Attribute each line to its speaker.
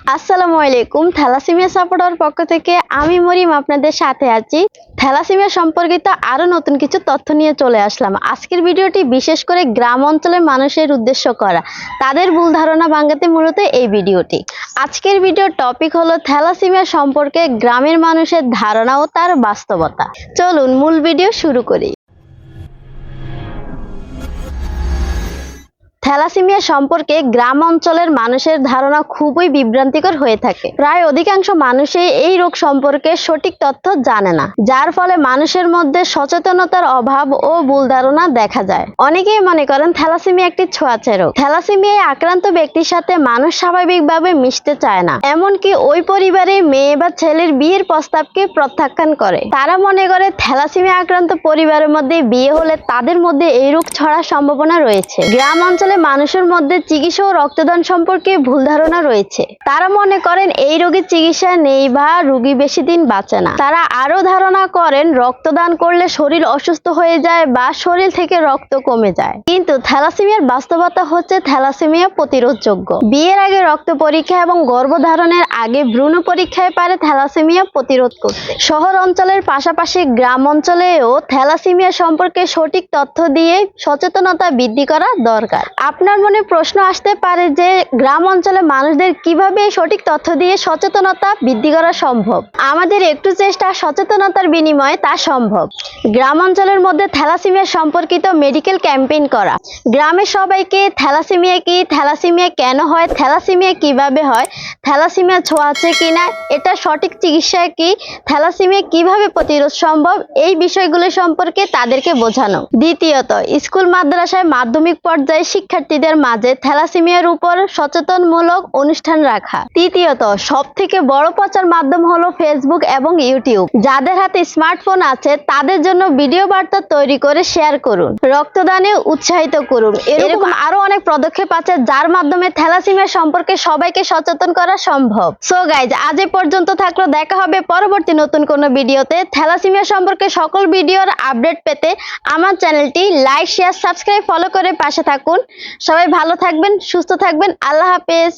Speaker 1: আসসালামু আলাইকুম। Thalassaemia supporter পক্ষ থেকে আমি মরিম আপনাদের সাথে আছি। থ্যালাসেমিয়া সম্পর্কিত আরো নতুন কিছু তথ্য নিয়ে চলে আসলাম। আজকের ভিডিওটি বিশেষ করে গ্রাম অঞ্চলের মানুষের উদ্দেশ্য করা, তাদের ভুল ধারণা ভাঙাতে মূলত এই ভিডিওটি। আজকের ভিডিওর টপিক হলো থ্যালাসেমিয়া সম্পর্কে গ্রামের মানুষের ধারণা ও তার বাস্তবতা। চলুন মূল ভিডিও শুরু করি। থ্যালাসেমিয়া সম্পর্কে গ্রাম অঞ্চলের মানুষের ধারণা খুবই বিভ্রান্তিকর হয়ে থাকে। প্রায় অধিকাংশ মানুষই এই রোগ সম্পর্কে সঠিক তথ্য জানে না, যার ফলে মানুষের মধ্যে সচেতনতার অভাব ও ভুল ধারণা দেখা যায়। অনেকেই মনে করেন থ্যালাসেমিয়া একটি ছোঁয়াচে রোগ। থ্যালাসেমিয়ায় আক্রান্ত ব্যক্তির সাথে মানুষ স্বাভাবিকভাবে মিশতে চায় না, এমনকি ওই পরিবারে মেয়ে বা ছেলের বিয়ের প্রস্তাবকে প্রত্যাখ্যান করে। তারা মনে করে থ্যালাসেমিয়া আক্রান্ত পরিবারের মধ্যে বিয়ে হলে তাদের মধ্যে এই রোগ ছড়ার সম্ভাবনা রয়েছে। গ্রাম অঞ্চলে মানুষের মধ্যে চিকিৎসা ও রক্তদান সম্পর্কে ভুল ধারণা রয়েছে। তারা মনে করেন এই রোগের চিকিৎসা নেই বা রোগী বেশি দিন বাঁচে না। তারা আরো ধারণা করেন রক্তদান করলে শরীর অসুস্থ হয়ে যায় বা শরীর থেকে রক্ত কমে যায়। কিন্তু থ্যালাসেমিয়ার বাস্তবতা হচ্ছে থ্যালাসেমিয়া প্রতিরোধযোগ্য। বিয়ের আগে রক্ত পরীক্ষা এবং গর্ভধারণের আগে ভ্রূণ পরীক্ষায় পারে থ্যালাসেমিয়া প্রতিরোধ করতে। শহর অঞ্চলের পাশাপাশি গ্রাম অঞ্চলেও থ্যালাসেমিয়া সম্পর্কে সঠিক তথ্য দিয়ে সচেতনতা বৃদ্ধি করা দরকার। আপনার মনে প্রশ্ন আসতে পারে যে গ্রাম অঞ্চলের মানুষদের কিভাবে সঠিক তথ্য দিয়ে সচেতনতা বৃদ্ধি করা সম্ভব। আমাদের একটু চেষ্টা সচেতনতার বিনিময়ে তা সম্ভব। গ্রাম অঞ্চলের মধ্যে থ্যালাসেমিয়া সম্পর্কিত মেডিকেল ক্যাম্পেইন করা, গ্রামের সবাইকে থ্যালাসেমিয়া কি, থ্যালাসেমিয়া কেন হয়, থ্যালাসেমিয়া কিভাবে হয়, থ্যালাসেমিয়া ছোঁয়াচে কিনা, এটা সঠিক চিকিৎসা কি, থ্যালাসেমিয়া কিভাবে প্রতিরোধ সম্ভব, এই বিষয়গুলো সম্পর্কে তাদেরকে বোঝানো। দ্বিতীয়ত, স্কুল মাদ্রাসায় মাধ্যমিক পর্যায়ে শিক্ষার্থীদের মাঝে থ্যালাসেমিয়ার উপর সচেতনমূলক অনুষ্ঠান রাখা। তৃতীয়ত, সব থেকে বড় প্রচার মাধ্যম হলো ফেসবুক এবং ইউটিউব। যাদের হাতে স্মার্টফোন আছে তাদের জন্য ভিডিও বার্তা তৈরি করে শেয়ার করুন, রক্তদানে উৎসাহিত করুন। এরকম আরো অনেক পদক্ষেপ আছে যার মাধ্যমে থ্যালাসেমিয়া সম্পর্কে সবাইকে সচেতন করা সম্ভব। সো গাইজ, আজ এ পর্যন্ত থাকলো। দেখা হবে পরবর্তী নতুন কোনো ভিডিওতে। থ্যালাসেমিয়া সম্পর্কে সকল ভিডিওর আপডেট পেতে আমার চ্যানেলটি লাইক, শেয়ার, সাবস্ক্রাইব, ফলো করে পাশে থাকুন। সবাই ভালো থাকবেন, সুস্থ থাকবেন। আল্লাহ হাফেজ।